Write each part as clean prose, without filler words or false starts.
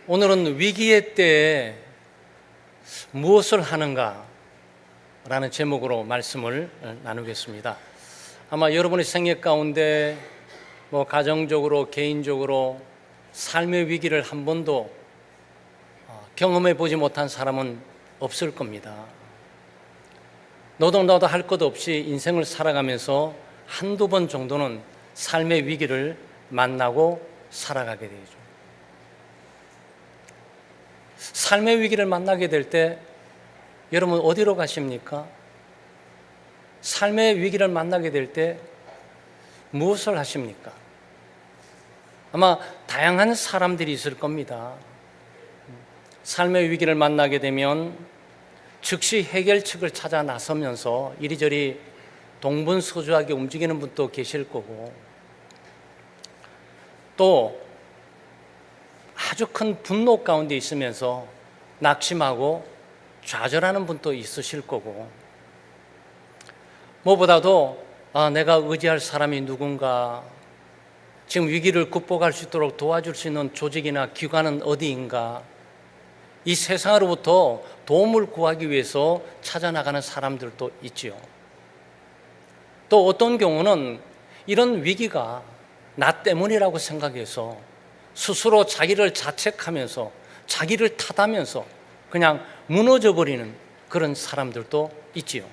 오늘은 위기의 때에 무엇을 하는가 라는 제목으로 말씀을 나누겠습니다. 아마 여러분의 생애 가운데 가정적으로 개인적으로 삶의 위기를 한 번도 경험해 보지 못한 사람은 없을 겁니다. 너도 나도 할 것 없이 인생을 살아가면서 한두 번 정도는 삶의 위기를 만나고 살아가게 되죠. 삶의 위기를 만나게 될 때 여러분 어디로 가십니까? 삶의 위기를 만나게 될 때 무엇을 하십니까? 아마 다양한 사람들이 있을 겁니다. 삶의 위기를 만나게 되면 즉시 해결책을 찾아 나서면서 이리저리 동분서주하게 움직이는 분도 계실 거고, 또 아주 큰 분노 가운데 있으면서 낙심하고 좌절하는 분도 있으실 거고, 무엇보다도 내가 의지할 사람이 누군가, 지금 위기를 극복할 수 있도록 도와줄 수 있는 조직이나 기관은 어디인가, 이 세상으로부터 도움을 구하기 위해서 찾아나가는 사람들도 있지요. 또 어떤 경우는 이런 위기가 나 때문이라고 생각해서 스스로 자기를 자책하면서 자기를 탓하면서 그냥 무너져 버리는 그런 사람들도 있지요.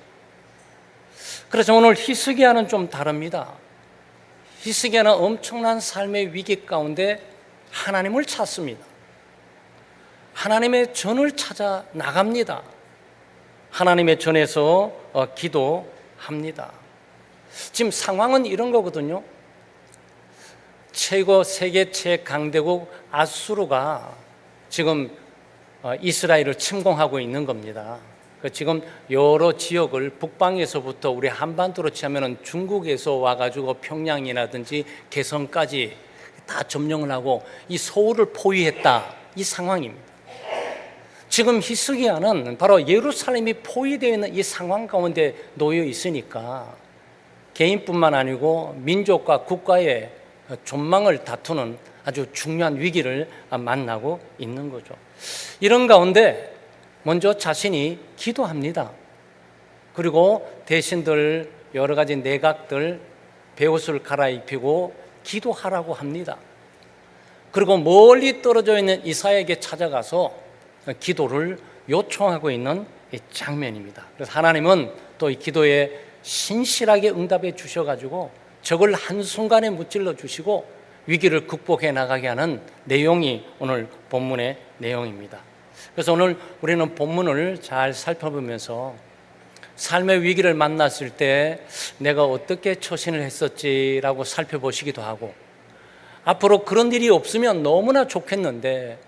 그래서 오늘 히스기야는 좀 다릅니다. 히스기야는 엄청난 삶의 위기 가운데 하나님을 찾습니다. 하나님의 전을 찾아 나갑니다. 하나님의 전에서 기도합니다. 지금 상황은 이런 거거든요. 세계 최강대국 아수르가 지금 이스라엘을 침공하고 있는 겁니다. 지금 여러 지역을 북방에서부터 우리 한반도로 치면 중국에서 와가지고 평양이라든지 개성까지 다 점령을 하고 이 서울을 포위했다, 이 상황입니다. 지금 히스기야는 바로 예루살렘이 포위되어 있는 이 상황 가운데 놓여 있으니까 개인뿐만 아니고 민족과 국가의 존망을 다투는 아주 중요한 위기를 만나고 있는 거죠. 이런 가운데 먼저 자신이 기도합니다. 그리고 대신들, 여러 가지 내각들 베옷을 갈아입히고 기도하라고 합니다. 그리고 멀리 떨어져 있는 이사야에게 찾아가서 기도를 요청하고 있는 이 장면입니다. 그래서 하나님은 또 이 기도에 신실하게 응답해 주셔가지고 적을 한순간에 무찔러 주시고 위기를 극복해 나가게 하는 내용이 오늘 본문의 내용입니다. 그래서 오늘 우리는 본문을 잘 살펴보면서 삶의 위기를 만났을 때 내가 어떻게 처신을 했었지라고 살펴보시기도 하고, 앞으로 그런 일이 없으면 너무나 좋겠는데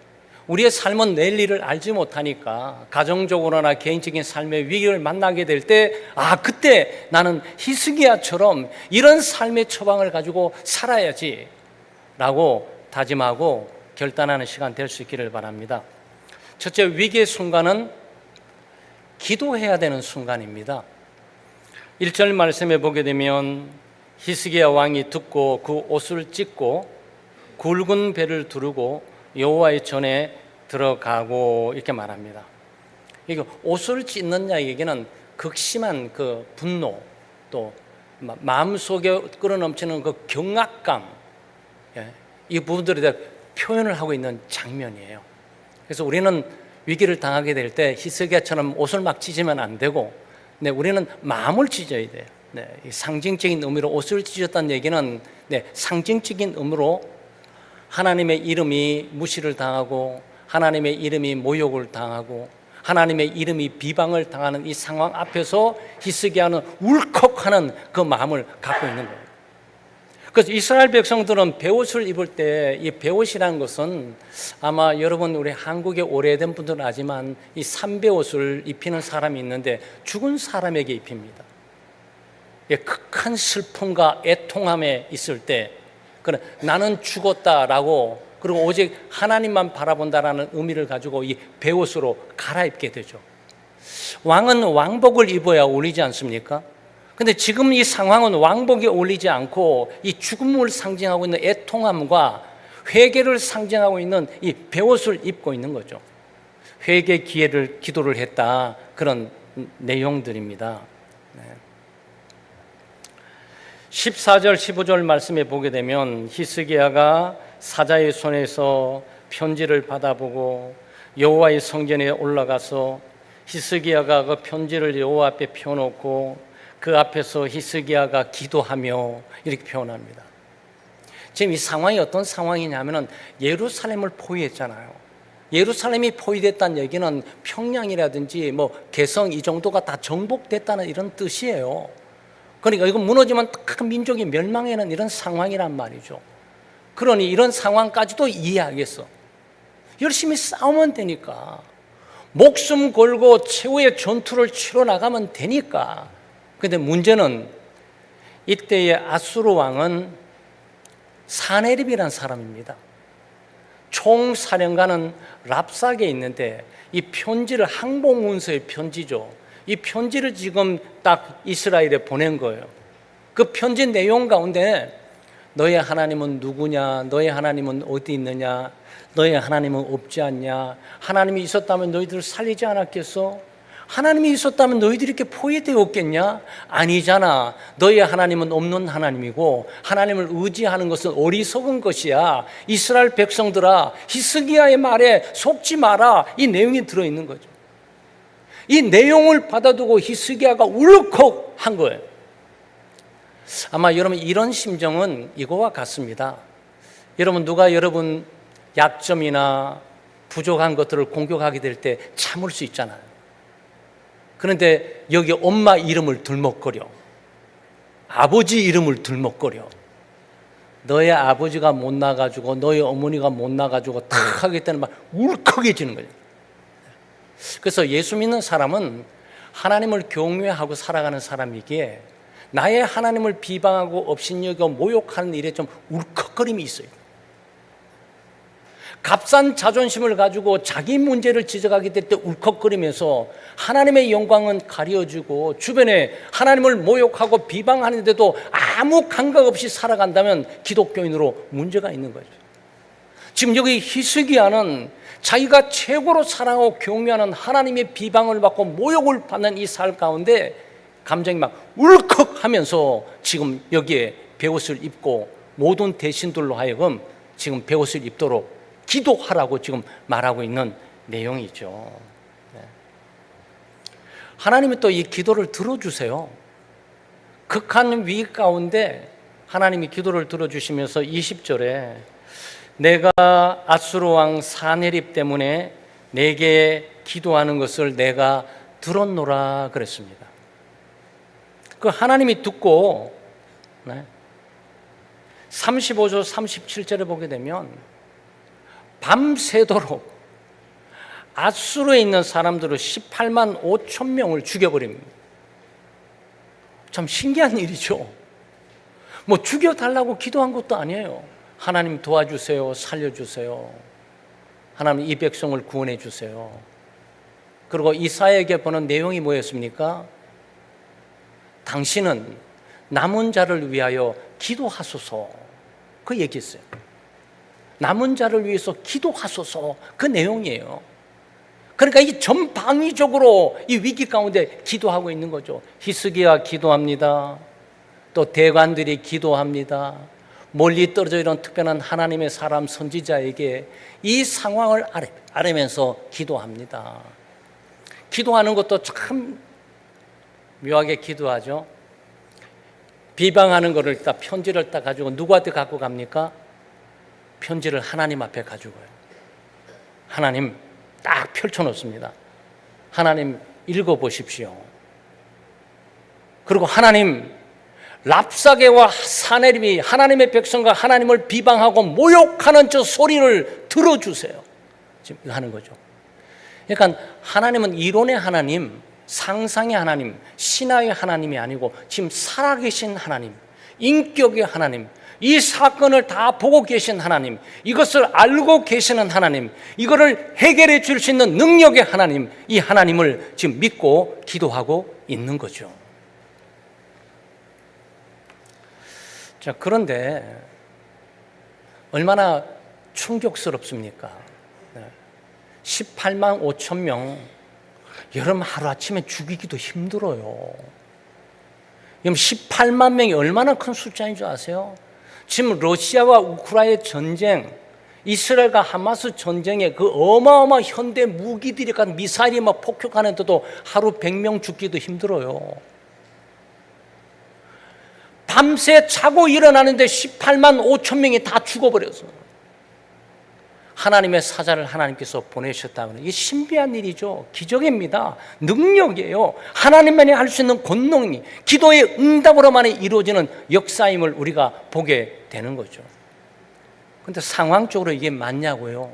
우리의 삶은 내일 일을 알지 못하니까 가정적으로나 개인적인 삶의 위기를 만나게 될 때 그때 나는 히스기야처럼 이런 삶의 처방을 가지고 살아야지 라고 다짐하고 결단하는 시간 될 수 있기를 바랍니다. 첫째, 위기의 순간은 기도해야 되는 순간입니다. 1절 말씀에 보게 되면 히스기야 왕이 듣고 그 옷을 찢고 굵은 배를 두르고 여호와의 전에 들어가고 이렇게 말합니다. 이게 옷을 찢느냐 얘기는 극심한 그 분노, 또 마음속에 끌어넘치는 그 경악감, 이 부분들에 대해 표현을 하고 있는 장면이에요. 그래서 우리는 위기를 당하게 될 때 히스기야처럼 옷을 막 찢으면 안 되고, 우리는 마음을 찢어야 돼요. 상징적인 의미로 옷을 찢었다는 얘기는 상징적인 의미로 하나님의 이름이 무시를 당하고 하나님의 이름이 모욕을 당하고 하나님의 이름이 비방을 당하는 이 상황 앞에서 히스기야는 울컥하는 그 마음을 갖고 있는 거예요. 그래서 이스라엘 백성들은 베옷을 입을 때 이 베옷이라는 것은 아마 여러분 우리 한국에 오래된 분들은 알지만 이 삼베옷을 입히는 사람이 있는데 죽은 사람에게 입힙니다. 극한 슬픔과 애통함에 있을 때 나는 죽었다라고, 그리고 오직 하나님만 바라본다라는 의미를 가지고 이 베옷으로 갈아입게 되죠. 왕은 왕복을 입어야 어울리지 않습니까? 근데 지금 이 상황은 왕복이 어울리지 않고 이 죽음을 상징하고 있는 애통함과 회개를 상징하고 있는 이 베옷을 입고 있는 거죠. 회개 기도를 했다, 그런 내용들입니다. 14절 15절 말씀에 보게 되면 히스기야가 사자의 손에서 편지를 받아보고 여호와의 성전에 올라가서 히스기야가 그 편지를 여호와 앞에 펴놓고 그 앞에서 히스기야가 기도하며 이렇게 표현합니다. 지금 이 상황이 어떤 상황이냐면은 예루살렘을 포위했잖아요. 예루살렘이 포위됐다는 얘기는 평양이라든지 뭐 개성 이 정도가 다 정복됐다는 이런 뜻이에요. 그러니까 이거 무너지면 딱 민족이 멸망하는 이런 상황이란 말이죠. 그러니 이런 상황까지도 이해하겠어. 열심히 싸우면 되니까, 목숨 걸고 최후의 전투를 치러 나가면 되니까. 그런데 문제는 이때의 아수르 왕은 사네립이라는 사람입니다. 총사령관은 랍삭에 있는데 이 편지를, 항복문서의 편지죠, 이 편지를 지금 딱 이스라엘에 보낸 거예요. 그 편지 내용 가운데 너의 하나님은 누구냐, 너의 하나님은 어디 있느냐, 너의 하나님은 없지 않냐, 하나님이 있었다면 너희들을 살리지 않았겠어? 하나님이 있었다면 너희들이 이렇게 포위되었겠냐? 아니잖아. 너희 하나님은 없는 하나님이고 하나님을 의지하는 것은 어리석은 것이야. 이스라엘 백성들아, 히스기야의 말에 속지 마라. 이 내용이 들어있는 거죠. 이 내용을 받아두고 히스기야가 울컥한 거예요. 아마 여러분 이런 심정은 이거와 같습니다. 여러분, 누가 여러분 약점이나 부족한 것들을 공격하게 될 때 참을 수 있잖아요. 그런데 여기 엄마 이름을 들먹거려, 아버지 이름을 들먹거려, 너의 아버지가 못 나가지고 너의 어머니가 못 나가지고 탁 하기 때문에 막 울컥해지는 거예요. 그래서 예수 믿는 사람은 하나님을 경외하고 살아가는 사람이기에 나의 하나님을 비방하고 업신여겨 모욕하는 일에 좀 울컥거림이 있어요. 값싼 자존심을 가지고 자기 문제를 지적하게 될 때 울컥거리면서 하나님의 영광은 가려주고 주변에 하나님을 모욕하고 비방하는데도 아무 감각 없이 살아간다면 기독교인으로 문제가 있는 거죠. 지금 여기 히스기야는 자기가 최고로 사랑하고 경외하는 하나님의 비방을 받고 모욕을 받는 이 삶 가운데 감정이 막 울컥하면서 지금 여기에 베옷을 입고 모든 대신들로 하여금 지금 베옷을 입도록 기도하라고 지금 말하고 있는 내용이죠. 하나님이 또 이 기도를 들어주세요. 극한 위기 가운데 하나님이 기도를 들어주시면서 20절에 내가 아수르 왕 사네립 때문에 내게 기도하는 것을 내가 들었노라 그랬습니다. 그 하나님이 듣고 35절 37절에 보게 되면 밤새도록 아수르에 있는 사람들을 18만 5천 명을 죽여버립니다. 참 신기한 일이죠. 뭐 죽여달라고 기도한 것도 아니에요. 하나님 도와주세요, 살려주세요, 하나님 이 백성을 구원해 주세요. 그리고 이사야에게 보는 내용이 뭐였습니까? 당신은 남은 자를 위하여 기도하소서, 그 얘기했어요. 남은 자를 위해서 기도하소서, 그 내용이에요. 그러니까 이 전방위적으로 이 위기 가운데 기도하고 있는 거죠. 히스기야 기도합니다. 또 대관들이 기도합니다. 멀리 떨어져 있는 특별한 하나님의 사람 선지자에게 이 상황을 아뢰면서 기도합니다. 기도하는 것도 참 묘하게 기도하죠. 비방하는 거를 편지를 딱 가지고 누구한테 갖고 갑니까? 편지를 하나님 앞에 가지고 가요. 하나님 딱 펼쳐놓습니다. 하나님 읽어보십시오. 그리고 하나님, 랍사게와 사네립이 하나님의 백성과 하나님을 비방하고 모욕하는 저 소리를 들어주세요. 지금 이거 하는 거죠. 그러니까 하나님은 이론의 하나님, 상상의 하나님, 신화의 하나님이 아니고 지금 살아계신 하나님, 인격의 하나님, 이 사건을 다 보고 계신 하나님, 이것을 알고 계시는 하나님, 이거를 해결해 줄 수 있는 능력의 하나님, 이 하나님을 지금 믿고 기도하고 있는 거죠. 자, 그런데 얼마나 충격스럽습니까? 18만 5천 명, 여러분 하루아침에 죽이기도 힘들어요. 그럼 18만 명이 얼마나 큰 숫자인 줄 아세요? 지금 러시아와 우크라이나 전쟁, 이스라엘과 하마스 전쟁에 그 어마어마한 현대 무기들이 간 미사일이 막 폭격하는데도 하루 100명 죽기도 힘들어요. 밤새 자고 일어나는데 18만 5천 명이 다 죽어버렸어요. 하나님의 사자를 하나님께서 보내셨다면 이게 신비한 일이죠. 기적입니다. 능력이에요. 하나님만이 할 수 있는 권능이 기도의 응답으로만 이루어지는 역사임을 우리가 보게 되는 거죠. 그런데 상황적으로 이게 맞냐고요?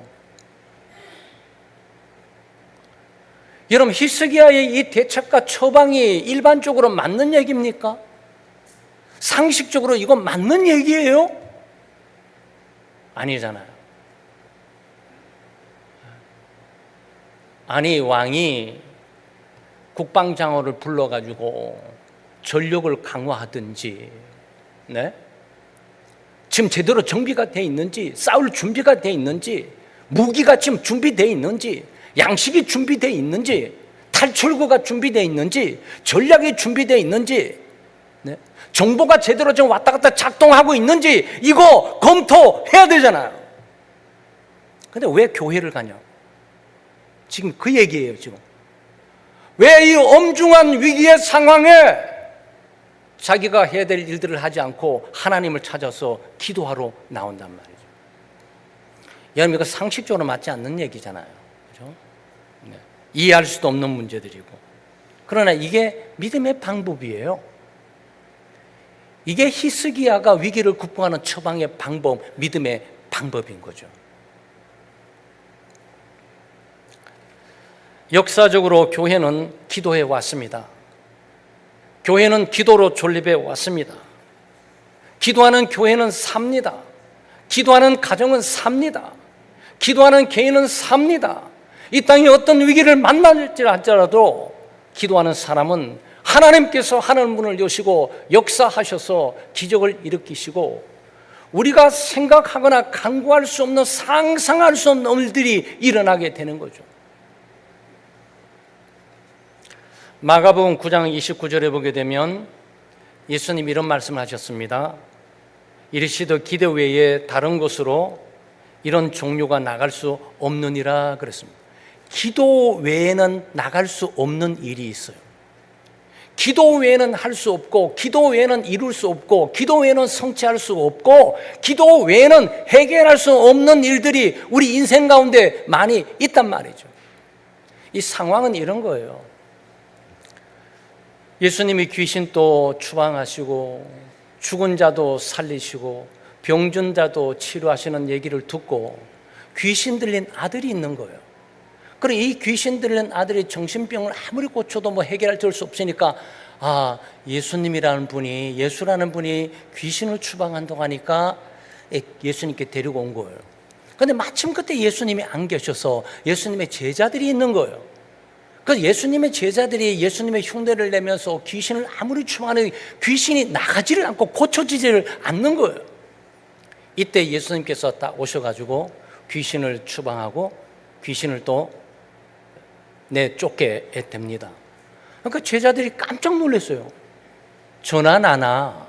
여러분, 히스기야의 이 대책과 처방이 일반적으로 맞는 얘기입니까? 상식적으로 이건 맞는 얘기예요? 아니잖아요. 아니, 왕이 국방장관을 불러가지고 전력을 강화하든지, 네? 지금 제대로 정비가 돼 있는지, 싸울 준비가 돼 있는지, 무기가 지금 준비되어 있는지, 양식이 준비되어 있는지, 탈출구가 준비되어 있는지, 전략이 준비되어 있는지, 네? 정보가 제대로 좀 왔다 갔다 작동하고 있는지 이거 검토해야 되잖아요. 근데 왜 교회를 가냐? 지금 그 얘기예요. 지금 왜 이 엄중한 위기의 상황에 자기가 해야 될 일들을 하지 않고 하나님을 찾아서 기도하러 나온단 말이죠. 여러분, 이거 상식적으로 맞지 않는 얘기잖아요. 그렇죠? 네. 이해할 수도 없는 문제들이고. 그러나 이게 믿음의 방법이에요. 이게 히스기야가 위기를 극복하는 처방의 방법, 믿음의 방법인 거죠. 역사적으로 교회는 기도해 왔습니다. 교회는 기도로 존립해 왔습니다. 기도하는 교회는 삽니다. 기도하는 가정은 삽니다. 기도하는 개인은 삽니다. 이 땅에 어떤 위기를 만날지 할지라도 기도하는 사람은 하나님께서 하늘 문을 여시고 역사하셔서 기적을 일으키시고 우리가 생각하거나 간구할 수 없는, 상상할 수 없는 일들이 일어나게 되는 거죠. 마가복음 9장 29절에 보게 되면 예수님 이런 말씀을 하셨습니다. 이르시되 기도 외에 다른 곳으로 이런 종류가 나갈 수 없느니라 그랬습니다. 기도 외에는 나갈 수 없는 일이 있어요. 기도 외에는 할 수 없고, 기도 외에는 이룰 수 없고, 기도 외에는 성취할 수 없고, 기도 외에는 해결할 수 없는 일들이 우리 인생 가운데 많이 있단 말이죠. 이 상황은 이런 거예요. 예수님이 귀신도 추방하시고 죽은 자도 살리시고 병든 자도 치료하시는 얘기를 듣고 귀신 들린 아들이 있는 거예요. 그리고 이 귀신 들린 아들이 정신병을 아무리 고쳐도 뭐 해결할 수 없으니까 예수님이라는 분이, 예수라는 분이 귀신을 추방한다고 하니까 예수님께 데리고 온 거예요. 그런데 마침 그때 예수님이 안 계셔서 예수님의 제자들이 있는 거예요. 그래서 예수님의 제자들이 예수님의 흉내를 내면서 귀신을 아무리 추방하는 귀신이 나가지를 않고 고쳐지지를 않는 거예요. 이때 예수님께서 딱 오셔가지고 귀신을 추방하고 귀신을 또 내쫓게 됩니다. 그러니까 제자들이 깜짝 놀랐어요. 저나 나나,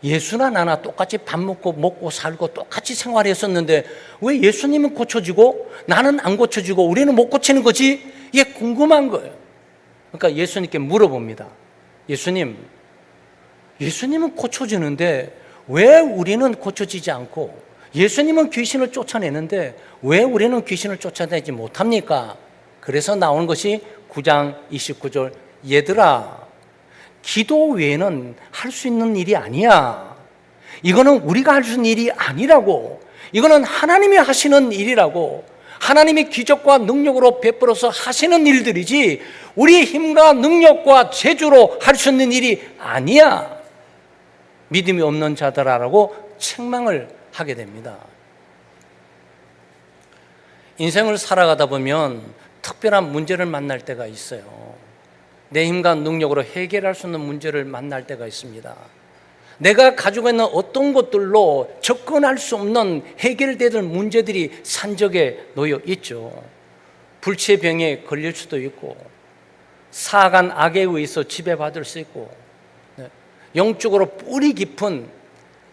예수나 나나 똑같이 밥 먹고 살고 똑같이 생활했었는데 왜 예수님은 고쳐지고 나는 안 고쳐지고 우리는 못 고치는 거지? 이게 궁금한 거예요. 그러니까 예수님께 물어봅니다. 예수님은 고쳐지는데 왜 우리는 고쳐지지 않고, 예수님은 귀신을 쫓아내는데 왜 우리는 귀신을 쫓아내지 못합니까? 그래서 나오는 것이 9장 29절, 얘들아, 기도 외에는 할 수 있는 일이 아니야. 이거는 우리가 할 수 있는 일이 아니라고. 이거는 하나님이 하시는 일이라고. 하나님이 기적과 능력으로 베풀어서 하시는 일들이지 우리의 힘과 능력과 재주로 할 수 있는 일이 아니야. 믿음이 없는 자들아라고 책망을 하게 됩니다. 인생을 살아가다 보면 특별한 문제를 만날 때가 있어요. 내 힘과 능력으로 해결할 수 있는 문제를 만날 때가 있습니다. 내가 가지고 있는 어떤 것들로 접근할 수 없는 해결되는 문제들이 산적에 놓여 있죠. 불치병에 걸릴 수도 있고, 사악한 악에 의해서 지배받을 수 있고, 영적으로 뿌리 깊은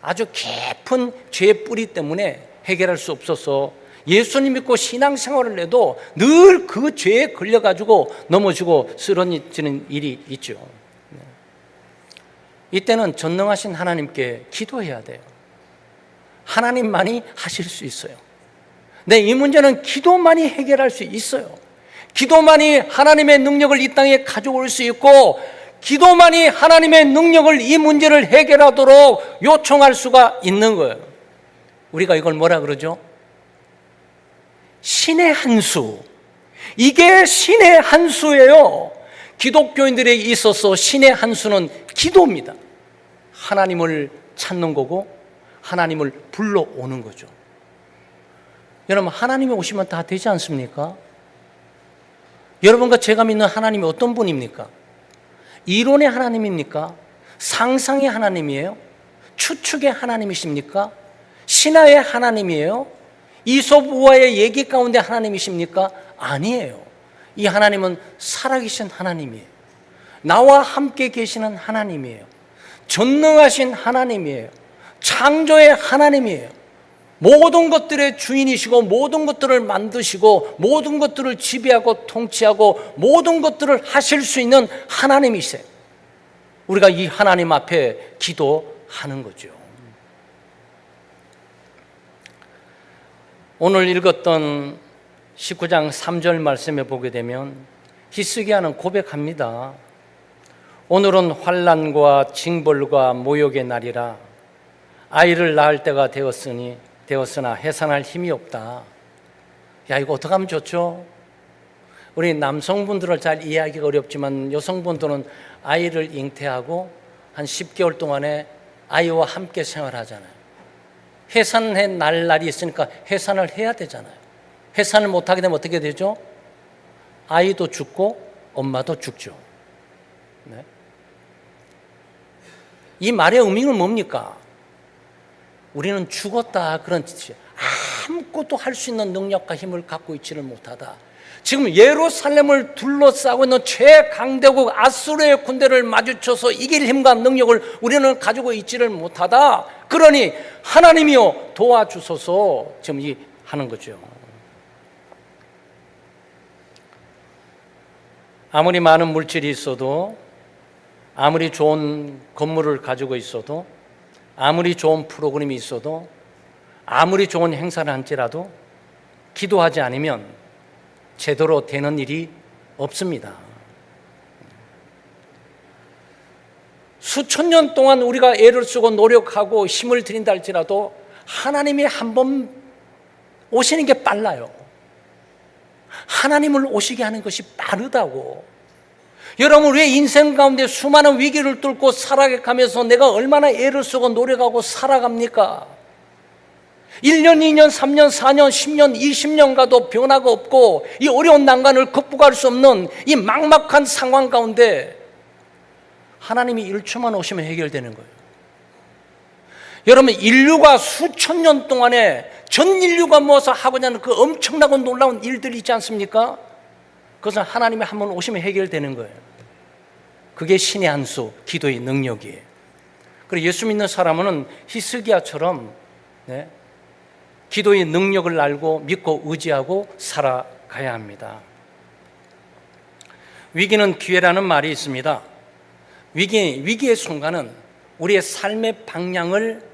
아주 깊은 죄의 뿌리 때문에 해결할 수 없어서 예수님 믿고 신앙생활을 해도 늘 그 죄에 걸려가지고 넘어지고 쓰러지는 일이 있죠. 이때는 전능하신 하나님께 기도해야 돼요. 하나님만이 하실 수 있어요. 이 문제는 기도만이 해결할 수 있어요. 기도만이 하나님의 능력을 이 땅에 가져올 수 있고, 기도만이 하나님의 능력을 이 문제를 해결하도록 요청할 수가 있는 거예요. 우리가 이걸 뭐라 그러죠? 신의 한 수. 이게 신의 한 수예요. 기독교인들에게 있어서 신의 한 수는 기도입니다. 하나님을 찾는 거고 하나님을 불러오는 거죠. 여러분, 하나님이 오시면 다 되지 않습니까? 여러분과 제가 믿는 하나님이 어떤 분입니까? 이론의 하나님입니까? 상상의 하나님이에요? 추측의 하나님이십니까? 신화의 하나님이에요? 이솝우화의 얘기 가운데 하나님이십니까? 아니에요. 이 하나님은 살아계신 하나님이에요. 나와 함께 계시는 하나님이에요. 전능하신 하나님이에요. 창조의 하나님이에요. 모든 것들의 주인이시고 모든 것들을 만드시고 모든 것들을 지배하고 통치하고 모든 것들을 하실 수 있는 하나님이세요. 우리가 이 하나님 앞에 기도하는 거죠. 오늘 읽었던 19장 3절 말씀에 보게 되면 히스기야는 고백합니다. 오늘은 환난과 징벌과 모욕의 날이라. 아이를 낳을 때가 되었으나 해산할 힘이 없다. 야, 이거 어떻게 하면 좋죠? 우리 남성분들을 잘 이해하기가 어렵지만 여성분들은 아이를 잉태하고 한 10개월 동안에 아이와 함께 생활하잖아요. 해산해 날 날이 있으니까 해산을 해야 되잖아요. 해산을 못하게 되면 어떻게 되죠? 아이도 죽고 엄마도 죽죠. 네. 이 말의 의미는 뭡니까? 우리는 죽었다 그런 뜻이에요. 아무것도 할 수 있는 능력과 힘을 갖고 있지를 못하다. 지금 예루살렘을 둘러싸고 있는 최강대국 아수르의 군대를 마주쳐서 이길 힘과 능력을 우리는 가지고 있지를 못하다. 그러니 하나님이여 도와주소서 지금 하는 거죠. 아무리 많은 물질이 있어도, 아무리 좋은 건물을 가지고 있어도, 아무리 좋은 프로그램이 있어도, 아무리 좋은 행사를 할지라도 기도하지 않으면 제대로 되는 일이 없습니다. 수천 년 동안 우리가 애를 쓰고 노력하고 힘을 들인다 할지라도 하나님이 한번 오시는 게 빨라요. 하나님을 오시게 하는 것이 빠르다고. 여러분, 우리의 인생 가운데 수많은 위기를 뚫고 살아가면서 내가 얼마나 애를 쓰고 노력하고 살아갑니까? 1년, 2년, 3년, 4년, 10년, 20년 가도 변화가 없고 이 어려운 난관을 극복할 수 없는 이 막막한 상황 가운데 하나님이 1초만 오시면 해결되는 거예요. 여러분, 인류가 수천 년 동안에 전 인류가 모아서 하고자 하는 그 엄청나고 놀라운 일들이 있지 않습니까? 그것은 하나님이 한번 오시면 해결되는 거예요. 그게 신의 한 수, 기도의 능력이에요. 그리고 예수 믿는 사람은 히스기야처럼 기도의 능력을 알고 믿고 의지하고 살아가야 합니다. 위기는 기회라는 말이 있습니다. 위기의 순간은 우리의 삶의 방향을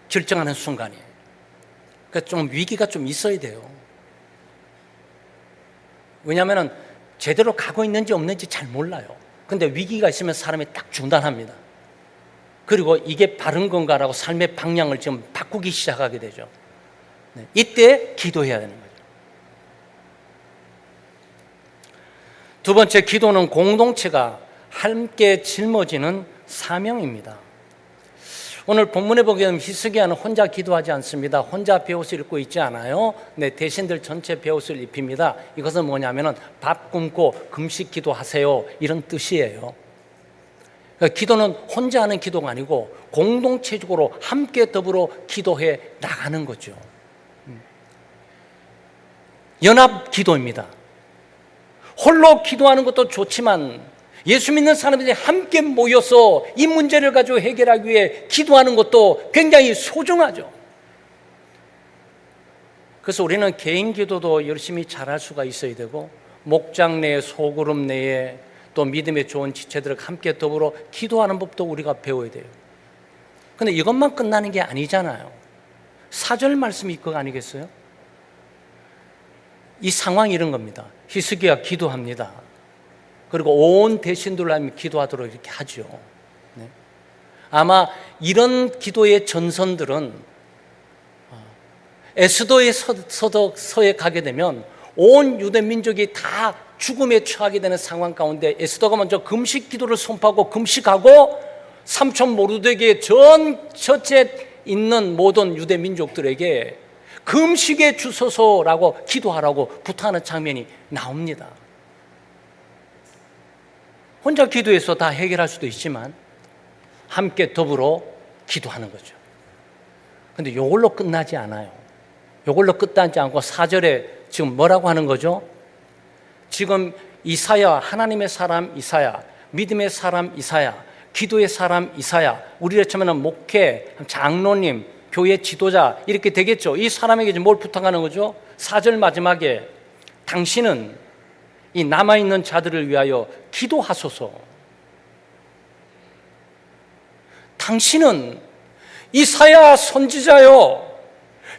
결정하는 순간이에요. 그러니까 좀 위기가 좀 있어야 돼요. 왜냐하면 제대로 가고 있는지 없는지 잘 몰라요. 근데 위기가 있으면 사람이 딱 중단합니다. 그리고 이게 바른 건가라고 삶의 방향을 지금 바꾸기 시작하게 되죠. 이때 기도해야 되는 거죠. 두 번째, 기도는 공동체가 함께 짊어지는 사명입니다. 오늘 본문에 보게 되면 히스기야는 혼자 기도하지 않습니다. 혼자 베옷을 입고 있지 않아요. 대신들 전체 베옷을 입힙니다. 이것은 뭐냐면은 밥 굶고 금식 기도하세요, 이런 뜻이에요. 그러니까 기도는 혼자 하는 기도가 아니고 공동체적으로 함께 더불어 기도해 나가는 거죠. 연합 기도입니다. 홀로 기도하는 것도 좋지만 예수 믿는 사람들이 함께 모여서 이 문제를 가지고 해결하기 위해 기도하는 것도 굉장히 소중하죠. 그래서 우리는 개인 기도도 열심히 잘할 수가 있어야 되고, 목장 내에, 소그룹 내에, 또 믿음의 좋은 지체들과 함께 더불어 기도하는 법도 우리가 배워야 돼요. 근데 이것만 끝나는 게 아니잖아요. 4절 말씀이 그거 아니겠어요? 이 상황이 이런 겁니다. 히스기야 기도합니다. 그리고 온 대신들로 하면 기도하도록 이렇게 하죠. 네. 아마 이런 기도의 전선들은 에스더의 서에 가게 되면 온 유대 민족이 다 죽음에 처하게 되는 상황 가운데 에스더가 먼저 금식 기도를 선포하고 금식하고 삼촌 모르드게의 전체 있는 모든 유대 민족들에게 금식에 주소서라고 기도하라고 부탁하는 장면이 나옵니다. 혼자 기도해서 다 해결할 수도 있지만 함께 더불어 기도하는 거죠. 근데 이걸로 끝나지 않아요. 이걸로 끝나지 않고 4절에 지금 뭐라고 하는 거죠? 지금 이사야, 하나님의 사람 이사야, 믿음의 사람 이사야, 기도의 사람 이사야, 우리를 치면 목회, 장로님, 교회 지도자 이렇게 되겠죠. 이 사람에게 뭘 부탁하는 거죠? 4절 마지막에 당신은 이 남아있는 자들을 위하여 기도하소서. 당신은 이사야 선지자요,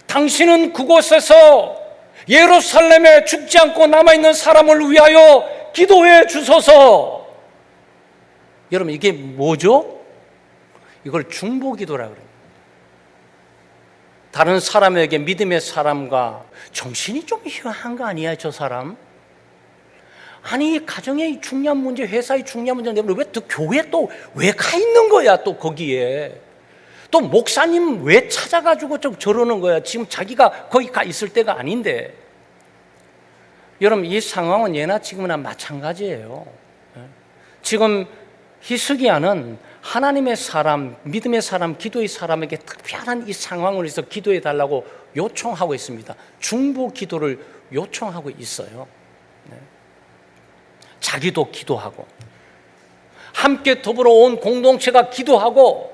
당신은 그곳에서 예루살렘에 죽지 않고 남아있는 사람을 위하여 기도해 주소서. 여러분 이게 뭐죠? 이걸 중보기도라고 그래요. 다른 사람에게 믿음의 사람과 정신이 좀 이상한 거 아니야 저 사람? 아니 가정의 중요한 문제, 회사의 중요한 문제 내면 왜 또 교회 또 왜 가 있는 거야 또 거기에? 또 목사님 왜 찾아가지고 좀 저러는 거야? 지금 자기가 거기 가 있을 때가 아닌데. 여러분 이 상황은 예나 지금이나 마찬가지예요. 지금 히스기야는 하나님의 사람, 믿음의 사람, 기도의 사람에게 특별한 이 상황을 위해서 기도해 달라고 요청하고 있습니다. 중보 기도를 요청하고 있어요. 자기도 기도하고 함께 더불어 온 공동체가 기도하고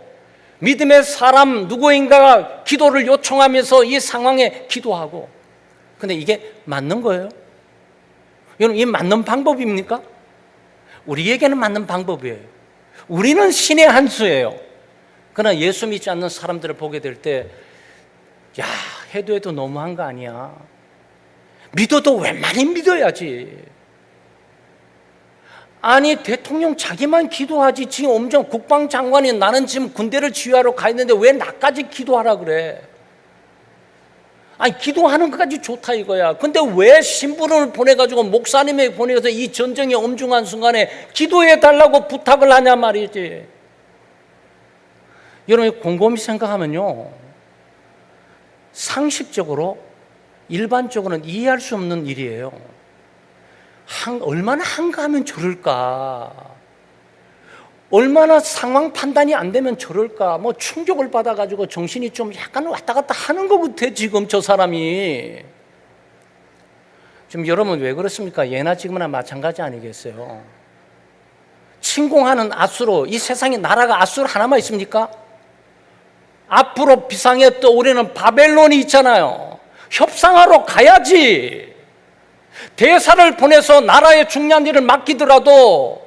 믿음의 사람 누구인가가 기도를 요청하면서 이 상황에 기도하고. 근데 이게 맞는 거예요? 여러분 이게 맞는 방법입니까? 우리에게는 맞는 방법이에요. 우리는 신의 한 수예요. 그러나 예수 믿지 않는 사람들을 보게 될 때 야, 해도 너무한 거 아니야. 믿어도 웬만히 믿어야지. 아니 대통령 자기만 기도하지 지금 엄청 국방장관이 나는 지금 군대를 지휘하러 가 있는데 왜 나까지 기도하라 그래? 아니 기도하는 것까지 좋다 이거야. 근데 왜 신부를 보내가지고 목사님에게 보내서 이 전쟁의 엄중한 순간에 기도해 달라고 부탁을 하냐 말이지. 여러분 곰곰이 생각하면요, 상식적으로 일반적으로는 이해할 수 없는 일이에요. 얼마나 한가하면 저럴까? 얼마나 상황 판단이 안 되면 저럴까? 뭐 충격을 받아가지고 정신이 좀 약간 왔다 갔다 하는 것 같아 지금 저 사람이. 지금 여러분 왜 그렇습니까? 예나 지금이나 마찬가지 아니겠어요? 침공하는 아수르, 이 세상에 나라가 아수르 하나만 있습니까? 앞으로 비상에 떠오르는 바벨론이 있잖아요. 협상하러 가야지. 대사를 보내서 나라의 중요한 일을 맡기더라도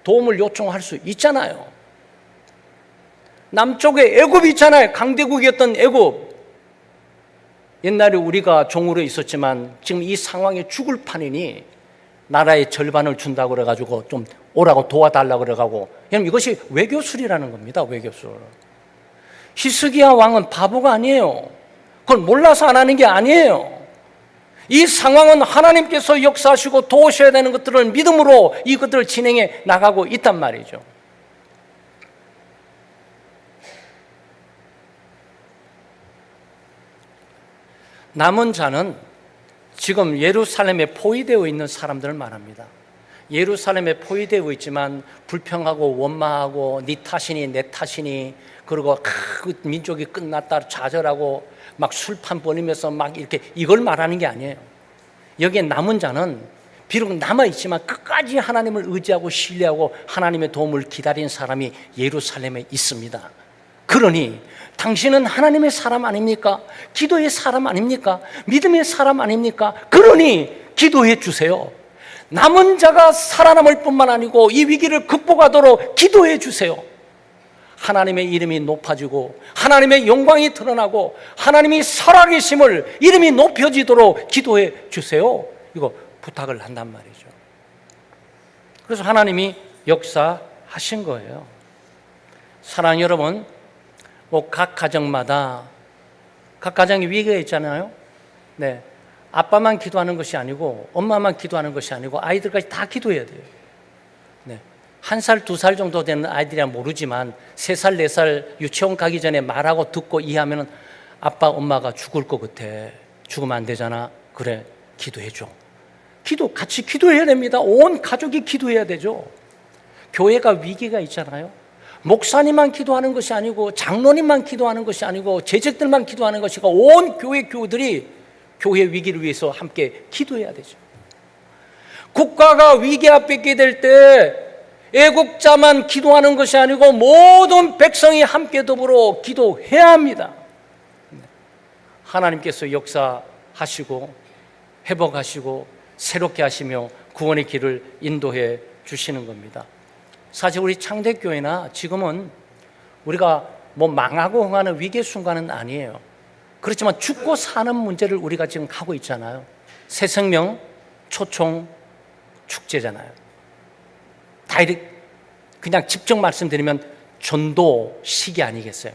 도움을 요청할 수 있잖아요. 남쪽에 애굽이 있잖아요. 강대국이었던 애굽. 옛날에 우리가 종으로 있었지만 지금 이 상황에 죽을 판이니 나라의 절반을 준다고 그래가지고 좀 오라고 도와달라고 그래가지고. 여러분 이것이 외교술이라는 겁니다. 외교술. 히스기야 왕은 바보가 아니에요. 그걸 몰라서 안 하는 게 아니에요. 이 상황은 하나님께서 역사하시고 도우셔야 되는 것들을 믿음으로 이것들을 진행해 나가고 있단 말이죠. 남은 자는 지금 예루살렘에 포위되어 있는 사람들을 말합니다. 예루살렘에 포위되고 있지만 불평하고 원망하고 네 탓이니 내 탓이니, 그리고 그 민족이 끝났다 좌절하고 막 술판 벌이면서 막 이렇게, 이걸 말하는 게 아니에요. 여기에 남은 자는 비록 남아있지만 끝까지 하나님을 의지하고 신뢰하고 하나님의 도움을 기다린 사람이 예루살렘에 있습니다. 그러니 당신은 하나님의 사람 아닙니까? 기도의 사람 아닙니까? 믿음의 사람 아닙니까? 그러니 기도해 주세요. 남은 자가 살아남을 뿐만 아니고 이 위기를 극복하도록 기도해 주세요. 하나님의 이름이 높아지고 하나님의 영광이 드러나고 하나님이 살아계심을 이름이 높여지도록 기도해 주세요. 이거 부탁을 한단 말이죠. 그래서 하나님이 역사하신 거예요. 사랑하는 여러분, 각 가정마다 각 가정에 위기가 있잖아요. 네, 아빠만 기도하는 것이 아니고 엄마만 기도하는 것이 아니고 아이들까지 다 기도해야 돼요. 네, 1살, 2살 정도 되는 아이들이야 모르지만 3살, 4살 유치원 가기 전에 말하고 듣고 이해하면 아빠, 엄마가 죽을 것 같아. 죽으면 안 되잖아. 그래, 기도해줘. 같이 기도해야 됩니다. 온 가족이 기도해야 되죠. 교회가 위기가 있잖아요. 목사님만 기도하는 것이 아니고 장로님만 기도하는 것이 아니고 재직들만 기도하는 것이 아니고 온 교회 교우들이 교회 위기를 위해서 함께 기도해야 되죠. 국가가 위기 앞에 있게 될 때 애국자만 기도하는 것이 아니고 모든 백성이 함께 더불어 기도해야 합니다. 하나님께서 역사하시고 회복하시고 새롭게 하시며 구원의 길을 인도해 주시는 겁니다. 사실 우리 창대교회나 지금은 우리가 망하고 흥하는 위기의 순간은 아니에요. 그렇지만 죽고 사는 문제를 우리가 지금 하고 있잖아요. 새 생명 초청 축제잖아요. 그냥 직접 말씀드리면 전도 시기 아니겠어요?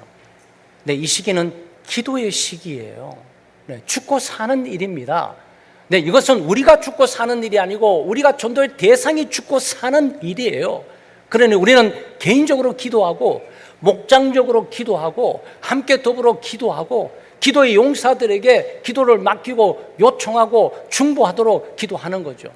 네, 이 시기는 기도의 시기예요. 네, 죽고 사는 일입니다. 네, 이것은 우리가 죽고 사는 일이 아니고 우리가 전도의 대상이 죽고 사는 일이에요. 그러니 우리는 개인적으로 기도하고 목장적으로 기도하고 함께 더불어 기도하고 기도의 용사들에게 기도를 맡기고 요청하고 중보하도록 기도하는 거죠.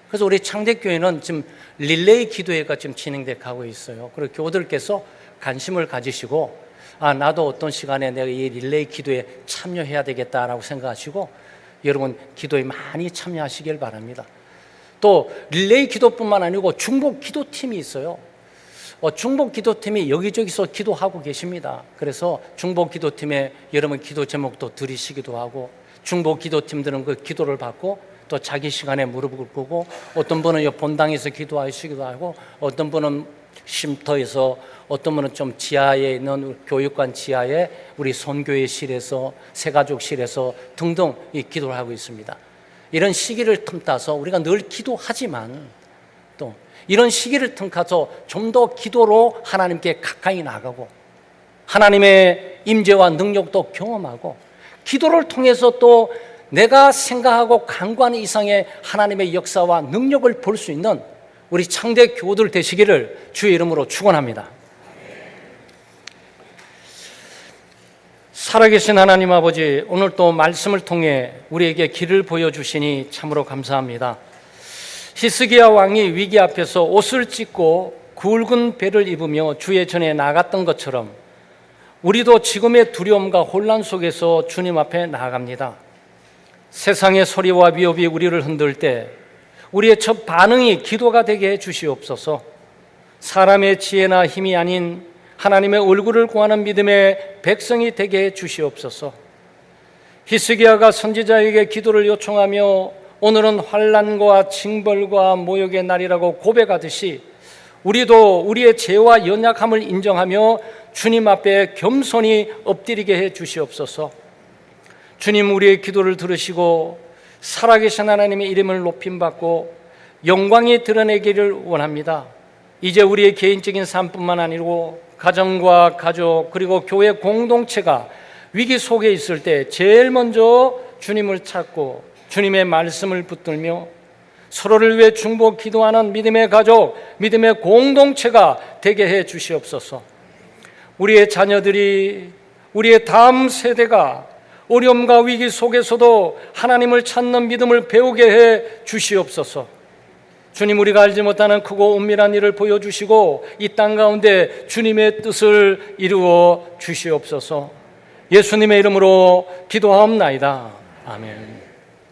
그래서 우리 창대교회는 지금 릴레이 기도회가 지금 진행돼 가고 있어요. 그리고 교우들께서 관심을 가지시고 나도 어떤 시간에 내가 이 릴레이 기도에 참여해야 되겠다라고 생각하시고 여러분 기도에 많이 참여하시길 바랍니다. 또 릴레이 기도뿐만 아니고 중보 기도팀이 있어요. 중보 기도팀이 여기저기서 기도하고 계십니다. 그래서 중보 기도팀에 여러분 기도 제목도 들으시기도 하고 중보 기도팀들은 그 기도를 받고 또 자기 시간에 무릎을 꿇고 어떤 분은 본당에서 기도하시기도 하고 어떤 분은 쉼터에서 어떤 분은 좀 지하에 있는 교육관 지하에 우리 선교회실에서 새가족실에서 등등 기도를 하고 있습니다. 이런 시기를 틈타서 우리가 늘 기도하지만 또 이런 시기를 틈타서 좀 더 기도로 하나님께 가까이 나가고 하나님의 임재와 능력도 경험하고 기도를 통해서 또 내가 생각하고 간구하는 이상의 하나님의 역사와 능력을 볼 수 있는 우리 창대 교우들 되시기를 주의 이름으로 축원합니다. 살아계신 하나님 아버지, 오늘 또 말씀을 통해 우리에게 길을 보여주시니 참으로 감사합니다. 히스기야 왕이 위기 앞에서 옷을 찢고 굵은 배를 입으며 주의 전에 나갔던 것처럼 우리도 지금의 두려움과 혼란 속에서 주님 앞에 나아갑니다. 세상의 소리와 위협이 우리를 흔들 때 우리의 첫 반응이 기도가 되게 해 주시옵소서. 사람의 지혜나 힘이 아닌 하나님의 얼굴을 구하는 믿음의 백성이 되게 해 주시옵소서. 히스기야가 선지자에게 기도를 요청하며 오늘은 환난과 징벌과 모욕의 날이라고 고백하듯이 우리도 우리의 죄와 연약함을 인정하며 주님 앞에 겸손히 엎드리게 해 주시옵소서. 주님, 우리의 기도를 들으시고 살아계신 하나님의 이름을 높임받고 영광이 드러내기를 원합니다. 이제 우리의 개인적인 삶뿐만 아니고 가정과 가족 그리고 교회 공동체가 위기 속에 있을 때 제일 먼저 주님을 찾고 주님의 말씀을 붙들며 서로를 위해 중보 기도하는 믿음의 가족, 믿음의 공동체가 되게 해 주시옵소서. 우리의 자녀들이, 우리의 다음 세대가 어려움과 위기 속에서도 하나님을 찾는 믿음을 배우게 해 주시옵소서. 주님, 우리가 알지 못하는 크고 은밀한 일을 보여주시고 이 땅 가운데 주님의 뜻을 이루어 주시옵소서. 예수님의 이름으로 기도하옵나이다. 아멘.